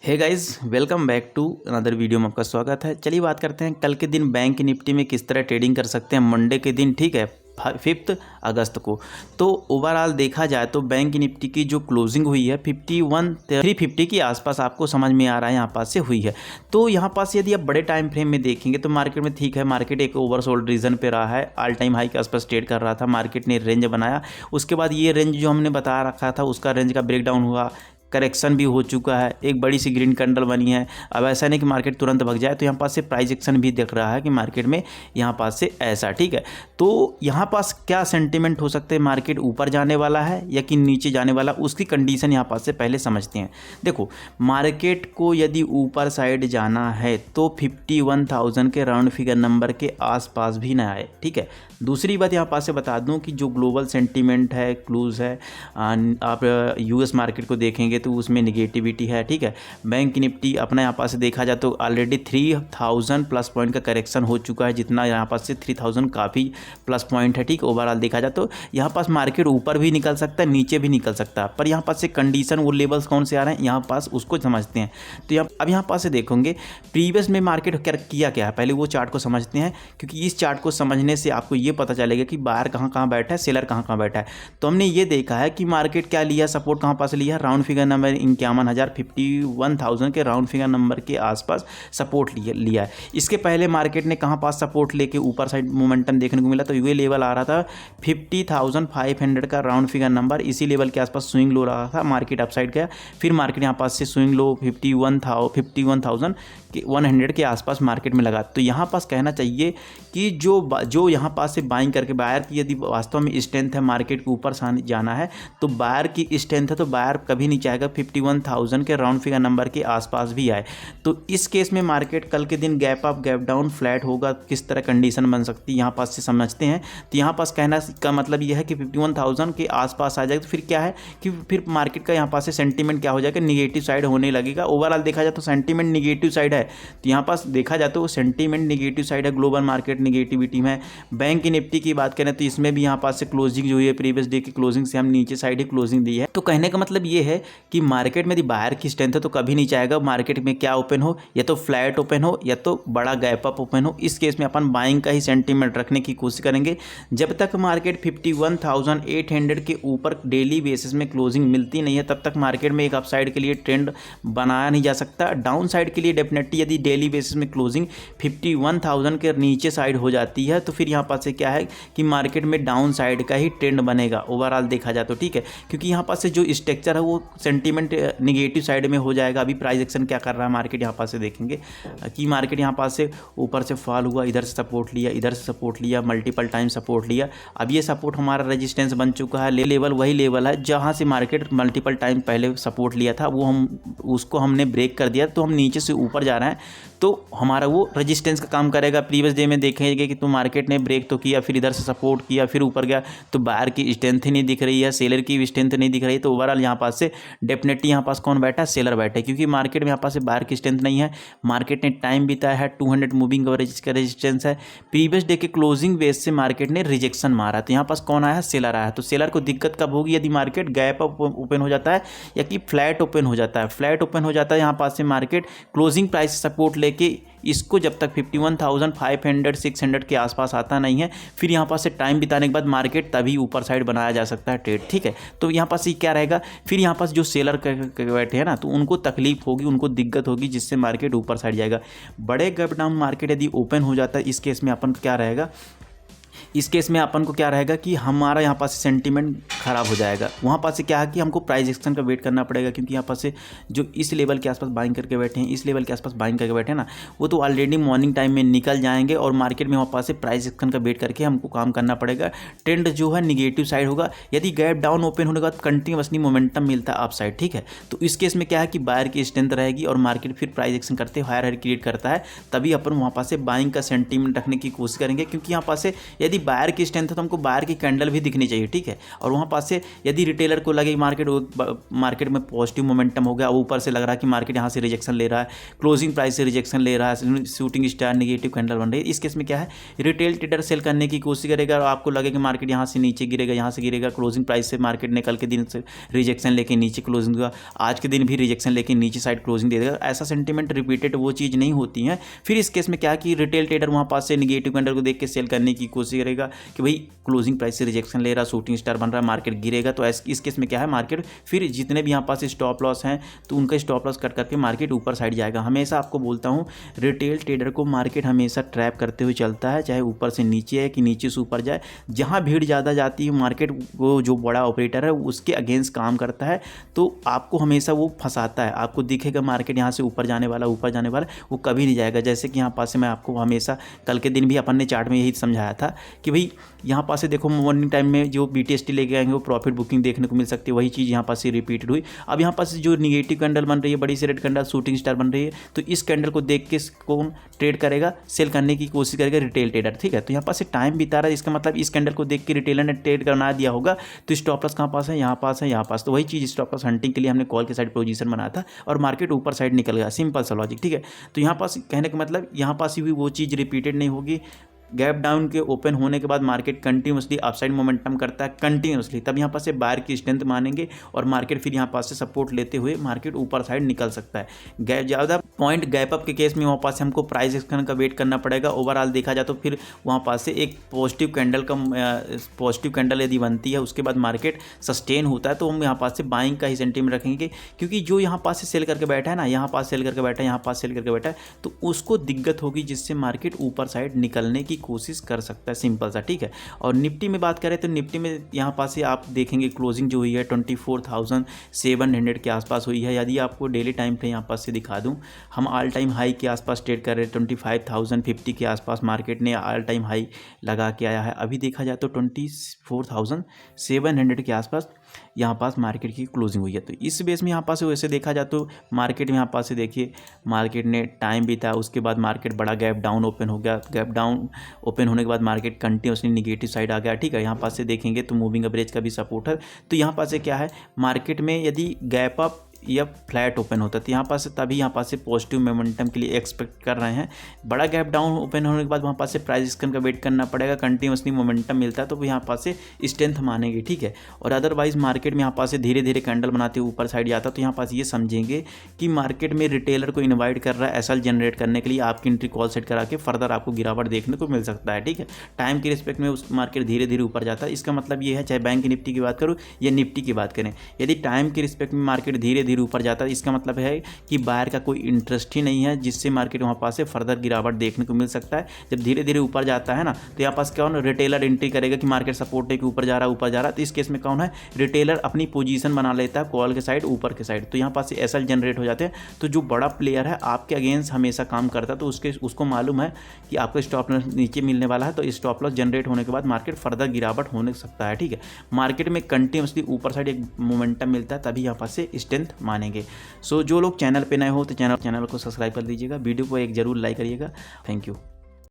Hey guys, welcome back to another video में आपका स्वागत है। चलिए बात करते हैं कल के दिन बैंक निफ्टी में किस तरह ट्रेडिंग कर सकते हैं मंडे के दिन। ठीक है, 5 अगस्त को। तो ओवरऑल देखा जाए तो बैंक निफ्टी की जो क्लोजिंग हुई है 350 के आसपास आपको समझ में आ रहा है यहाँ पास से हुई है। तो यहाँ पास यदि आप बड़े टाइम फ्रेम में देखेंगे तो मार्केट में ठीक है, मार्केट एक ओवरसोल्ड रीजन पे रहा है, ऑल टाइम हाई के आसपास ट्रेड कर रहा था। मार्केट ने रेंज बनाया, उसके बाद ये रेंज जो हमने बता रखा था उसका रेंज का ब्रेकडाउन हुआ, करेक्शन भी हो चुका है, एक बड़ी सी ग्रीन कैंडल बनी है। अब ऐसा नहीं कि मार्केट तुरंत भाग जाए, तो यहाँ पास से प्राइस एक्शन भी दिख रहा है कि मार्केट में यहाँ पास से ऐसा। ठीक है, तो यहाँ पास क्या सेंटिमेंट हो सकते हैं, मार्केट ऊपर जाने वाला है या कि नीचे जाने वाला, उसकी कंडीशन यहाँ पास से पहले समझते हैं। देखो, मार्केट को यदि ऊपर साइड जाना है तो 51,000 के राउंड फिगर नंबर के आसपास भी ना आए। ठीक है, दूसरी बात यहाँ पास से बता दूं कि जो ग्लोबल सेंटीमेंट है, क्लूज है, आप यूएस मार्केट को देखेंगे तो उसमें निगेटिविटी है। ठीक है, बैंक निफ्टी अपना यहाँ पास से देखा जाए तो ऑलरेडी 3000 प्लस पॉइंट का करेक्शन हो चुका है, जितना यहाँ पास से 3000 काफ़ी प्लस पॉइंट है। ठीक, ओवरऑल देखा जाए तो यहाँ पास मार्केट ऊपर भी निकल सकता है, नीचे भी निकल सकता है, पर यहाँ पास से कंडीशन वो लेवल्स कौन से आ रहे हैं यहाँ पास उसको समझते हैं। तो अब यहाँ पास से देखोगे प्रीवियस में मार्केट किया क्या है, पहले वो चार्ट को समझते हैं, क्योंकि इस चार्ट को समझने से आपको ये पता चलेगा कि बायर कहाँ कहाँ बैठा है, सेलर कहाँ कहाँ बैठा है। तो हमने ये देखा है कि मार्केट क्या लिया, सपोर्ट कहाँ पास लिया, राउंड फिगर नंबर 51,000 51,000 के राउंड फिगर नंबर के आसपास सपोर्ट लिया है। इसके पहले मार्केट ने कहाँ पास सपोर्ट लेके ऊपर साइड मोमेंटम देखने को मिला, तो ये लेवल आ रहा था 50,500 का राउंड फिगर नंबर, इसी लेवल के आसपास स्विंग लो रहा था, मार्केट अपसाइड गया, फिर मार्केट यहाँ पास से स्विंग लो 51,100 के आसपास मार्केट में लगा। तो यहाँ पास कहना चाहिए कि जो यहाँ पास से बाइंग करके बायर की यदि वास्तव में स्ट्रेंथ है, मार्केट के ऊपर जाना है तो बायर की स्ट्रेंथ है, तो बायर कभी नहीं चाहेगा 51,000 के राउंड फिगर नंबर के आसपास भी आए। तो इस केस में मार्केट कल के दिन gap up gap down flat होगा, किस तरह कंडीशन बन सकती है यहाँ पास से समझते हैं। तो यहाँ पास कहना का मतलब यह है कि 51,000 के आसपास आ जाएगा, तो फिर क्या है कि फिर मार्केट का यहाँ पास से सेंटीमेंट क्या हो जाएगा, निगेटिव साइड होने लगेगा। ओवरऑल देखा जाए तो सेंटीमेंट निगेटिव साइड है, तो यहाँ पास देखा जाए तो सेंटीमेंट निगेटिव साइड है, ग्लोबल मार्केट निगेटिविटी में। बैंक निफ्टी की बात करें तो इसमें भी यहाँ पास से क्लोजिंग जो हुई है प्रीवियस डे की क्लोजिंग से हम नीचे साइड ही क्लोजिंग दी है। तो कहने का मतलब ये है कि मार्केट में यदि बाहर की स्ट्रेंथ है तो कभी नहीं चाहेगा मार्केट में क्या ओपन हो, या तो फ्लैट ओपन हो या तो बड़ा गैप अप ओपन हो। इस केस में अपन बाइंग का ही सेंटीमेंट रखने की कोशिश करेंगे। जब तक मार्केट 51,800 के ऊपर डेली बेसिस में क्लोजिंग मिलती नहीं है, तब तक मार्केट में एक अपसाइड के लिए ट्रेंड बनाया नहीं जा सकता। डाउन साइड के लिए डेफिनेटली यदि डेली बेसिस में क्लोजिंग 51,000 के नीचे साइड हो जाती है तो फिर यहाँ पास से क्या है कि मार्केट में डाउन साइड का ही ट्रेंड बनेगा ओवरऑल देखा जाए तो। ठीक है, क्योंकि यहाँ पास से जो स्ट्रक्चर है वो सेंटीमेंट निगेटिव साइड में हो जाएगा। अभी प्राइस एक्शन क्या कर रहा है मार्केट, यहाँ पास से देखेंगे कि मार्केट यहाँ पास से ऊपर से फॉल हुआ, इधर से सपोर्ट लिया, इधर से सपोर्ट लिया, मल्टीपल टाइम सपोर्ट लिया। अब ये सपोर्ट हमारा रेजिस्टेंस बन चुका है, लेवल वही लेवल है जहाँ से मार्केट मल्टीपल टाइम पहले सपोर्ट लिया था, वो उसको हमने ब्रेक कर दिया, तो हम नीचे से ऊपर जा रहे हैं, तो हमारा वो रेजिस्टेंस का काम करेगा। प्रीवियस डे में देखेंगे कि तो मार्केट ने ब्रेक तो किया, फिर इधर से सपोर्ट किया, फिर ऊपर गया, तो बायर की स्ट्रेंथ ही नहीं दिख रही है, सेलर की भी स्ट्रेंथ नहीं दिख रही है। तो ओवरऑल यहाँ पास से डेफिनेटली यहाँ पास कौन बैठा है, सेलर बैठा है, क्योंकि मार्केट में यहाँ पास से बायर की स्ट्रेंथ नहीं है। मार्केट ने टाइम बिताया है, 200 मूविंग एवरेज का रेजिस्टेंस है, प्रीवियस डे के क्लोजिंग बेस से मार्केट ने रिजेक्शन मारा, तो यहाँ पास कौन आया, सेलर आया। तो सेलर को दिक्कत कब होगी, यदि मार्केट गैप ओपन हो जाता है या कि फ्लैट ओपन हो जाता है। फ्लैट ओपन हो जाता है यहाँ पास से मार्केट क्लोजिंग प्राइस सपोर्ट लेके, इसको जब तक 51,500 600 के आसपास आता नहीं है, फिर यहाँ पास से टाइम बिताने के बाद मार्केट तभी ऊपर साइड बनाया जा सकता है ट्रेड। ठीक है, तो यहाँ पास ये क्या रहेगा, फिर यहाँ पास जो सेलर बैठे हैं ना, तो उनको तकलीफ होगी, उनको दिक्कत होगी, जिससे मार्केट ऊपर साइड जाएगा। बड़े गैप डाउन मार्केट यदि ओपन हो जाता है, इस केस में अपन क्या रहेगा, इस केस में अपन को क्या रहेगा कि हमारा यहाँ पास सेंटीमेंट खराब हो जाएगा। वहाँ पास से क्या है कि हमको प्राइस एक्शन का वेट करना पड़ेगा, क्योंकि यहाँ पास से जो इस लेवल के आसपास बाइंग करके बैठे हैं, इस लेवल के आसपास बाइंग करके बैठे हैं ना, वो तो ऑलरेडी मॉर्निंग टाइम में निकल जाएंगे, और मार्केट में वहाँ पास से प्राइस एक्शन का वेट करके हमको काम करना पड़ेगा। ट्रेंड जो है निगेटिव साइड होगा, यदि गैप डाउन ओपन होने के बाद कंटिन्यूसली मोमेंटम मिलता है अप साइड। ठीक है, तो इस केस में क्या है कि बायर की स्ट्रेंथ रहेगी और मार्केट फिर प्राइस एक्शन करते हायर हायर क्रिएट करता है, तभी अपन वहाँ पास से बाइंग का सेंटीमेंट रखने की कोशिश करेंगे। क्योंकि यहाँ पास से यदि बायर की स्ट्रेंथ है तो हमको बायर की कैंडल भी दिखनी चाहिए, ठीक है। और वहाँ पास से यदि रिटेलर को लगे मार्केट में पॉजिटिव मोमेंटम हो गया, ऊपर से लग रहा है कि मार्केट यहाँ से रिजेक्शन ले रहा है, क्लोजिंग प्राइस से रिजेक्शन ले रहा है, शूटिंग स्टार नेगेटिव कैंडल बन रही है, इस केस में क्या है, रिटेल ट्रेडर सेल करने की कोशिश करेगा और आपको लगे कि मार्केट यहाँ से नीचे गिरेगा, यहाँ से गिरेगा, क्लोजिंग प्राइस से मार्केट ने कल के दिन से रिजेक्शन लेके नीचे क्लोजिंग हुआ, आज के दिन भी रिजेक्शन लेके नीचे साइड क्लोजिंग दे देगा। ऐसा सेंटीमेंट रिपीटेड वो चीज़ नहीं होती है। फिर इस केस में क्या कि रिटेल ट्रेडर वहाँ पास से निगेटिव कैंडल को देख के सेल करने की कोशिश करेगा कि भाई क्लोजिंग प्राइस से रिजेक्शन ले रहा, शूटिंग स्टार बन रहा है, मार्केट गिरेगा। तो इस केस में क्या है, मार्केट फिर जितने भी यहाँ पास स्टॉप लॉस हैं तो उनका स्टॉप लॉस कट करके मार्केट ऊपर साइड जाएगा। हमेशा आपको बोलता हूँ रिटेल ट्रेडर को मार्केट हमेशा ट्रैप करते हुए चलता है, चाहे ऊपर से नीचे है कि नीचे से ऊपर जाए। जहाँ भीड़ ज़्यादा जाती है मार्केट वो जो बड़ा ऑपरेटर है उसके अगेंस्ट काम करता है, तो आपको हमेशा वो फंसाता है। आपको दिखेगा मार्केट यहाँ से ऊपर जाने वाला, वो कभी नहीं जाएगा। जैसे कि यहाँ पास से मैं आपको हमेशा कल के दिन भी अपन ने चार्ट में यही समझाया था कि भाई यहाँ पास से देखो मॉर्निंग टाइम में जो BTST लेके आएंगे वो प्रॉफिट बुकिंग देखने को मिल सकती है, वही चीज़ यहाँ पास से रिपीटेड हुई। अब यहाँ पास जो निगेटिव कैंडल बन रही है, बड़ी सी रेड कैंडल शूटिंग स्टार बन रही है, तो इस कैंडल को देख के कौन ट्रेड करेगा, सेल करने की कोशिश करेगा रिटेल ट्रेडर, ठीक है। तो यहाँ पास से टाइम बिता रहा है, इसका मतलब इस कैंडल को देख के रिटेलर ने ट्रेड करना दिया होगा, तो स्टॉप लॉस कहाँ पास है, यहाँ पास है, यहाँ पास। तो वही चीज़ स्टॉप लॉस हंटिंग के लिए हमने कॉल के साइड पोजीशन बनाया था और मार्केट ऊपर साइड निकल गया, सिंपल सा लॉजिक, ठीक है। तो यहाँ पास कहने का मतलब यहाँ पास भी वो चीज़ रिपीटेड नहीं होगी। गैप डाउन के ओपन होने के बाद मार्केट कंटिन्यूसली अपसाइड मोमेंटम करता है कंटिन्यूसली, तब यहाँ पास से बायर की स्ट्रेंथ मानेंगे और मार्केट फिर यहाँ पास से सपोर्ट लेते हुए मार्केट ऊपर साइड निकल सकता है। गैप ज़्यादा पॉइंट गैप अप के केस में वहाँ पास से हमको प्राइस एक्शन का वेट करना पड़ेगा। ओवरऑल देखा जाए तो फिर वहाँ पास से एक पॉजिटिव कैंडल यदि बनती है उसके बाद मार्केट सस्टेन होता है तो हम यहाँ पास से बाइंग का ही सेंटीमेंट रखेंगे, क्योंकि जो यहाँ पास से सेल करके बैठा है ना, यहाँ पास सेल करके बैठा है, यहाँ पास सेल करके बैठा है, तो उसको दिक्कत होगी जिससे मार्केट ऊपर साइड निकलने की कोशिश कर सकता है, सिंपल सा, ठीक है। और निफ्टी में बात करें तो निफ्टी में यहाँ पास से आप देखेंगे क्लोजिंग जो हुई है 24,700 के आसपास हुई है। यदि आपको डेली टाइम पे यहाँ पास से दिखा दूँ, हम ऑल टाइम हाई के आसपास ट्रेड कर रहे हैं, 25,050 के आसपास मार्केट ने ऑल टाइम हाई लगा के आया है। अभी देखा जाए तो 24,700 के आसपास यहाँ पास मार्केट की क्लोजिंग हुई है। तो इस बेस में यहाँ पास वैसे देखा जाए तो मार्केट में यहाँ पास से देखिए मार्केट ने टाइम बीता, उसके बाद मार्केट बड़ा गैप डाउन ओपन हो गया। गैप डाउन ओपन होने के बाद मार्केट कंटिन्यूसली निगेटिव साइड आ गया, ठीक है। यहाँ पास से देखेंगे तो मूविंग एवरेज का भी सपोर्ट है। तो यहाँ पास से क्या है, मार्केट में यदि गैप अप या फ्लैट ओपन होता है तो यहाँ पास से तभी यहाँ पास से पॉजिटिव मोमेंटम के लिए एक्सपेक्ट कर रहे हैं। बड़ा गैप डाउन ओपन होने के बाद वहाँ पास से प्राइस एक्शन का वेट करना पड़ेगा, कंटिन्यूसली मोमेंटम मिलता है तो यहाँ पास से स्ट्रेंथ मानेंगे, ठीक है। और अदरवाइज मार्केट में यहाँ पास से धीरे धीरे कैंडल बनाते हुए ऊपर साइड जाता है तो यहाँ पास ये समझेंगे कि मार्केट में रिटेलर को इन्वाइट कर रहा है एसएल जनरेट करने के लिए, आपकी एंट्री कॉल सेट करा के फर्दर आपको गिरावट देखने को मिल सकता है, ठीक है। टाइम के रिस्पेक्ट में उस मार्केट धीरे धीरे ऊपर जाता है। इसका मतलब ये है, चाहे बैंक निफ्टी की बात करूँ या निफ्टी की बात करें, यदि टाइम के रिस्पेक्ट में मार्केट धीरे धीरे ऊपर जाता है इसका मतलब है कि बायर का कोई इंटरेस्ट ही नहीं है, जिससे मार्केट वहाँ पास से फर्दर गिरावट देखने को मिल सकता है। जब धीरे धीरे ऊपर जाता है ना तो यहाँ पास कौन रिटेलर एंट्री करेगा कि मार्केट सपोर्ट है कि ऊपर जा रहा, तो इस केस में कौन है, रिटेलर अपनी पोजीशन बना लेता है कॉल के साइड ऊपर के साइड, तो यहाँ पास से एसएल जनरेट हो जाते हैं। तो जो बड़ा प्लेयर है आपके अगेंस्ट हमेशा काम करता है, तो उसको मालूम है कि आपको स्टॉप लॉस नीचे मिलने वाला है, तो स्टॉप लॉस जनरेट होने के बाद मार्केट फर्दर गिरावट होने सकता है, ठीक है। मार्केट में कंटिन्यूसली ऊपर साइड एक मोमेंटम मिलता है तभी यहाँ पास से स्ट्रेंथ मानेंगे। सो जो लोग चैनल पे नए हो तो चैनल को सब्सक्राइब कर दीजिएगा, वीडियो को एक जरूर लाइक करिएगा। Thank you.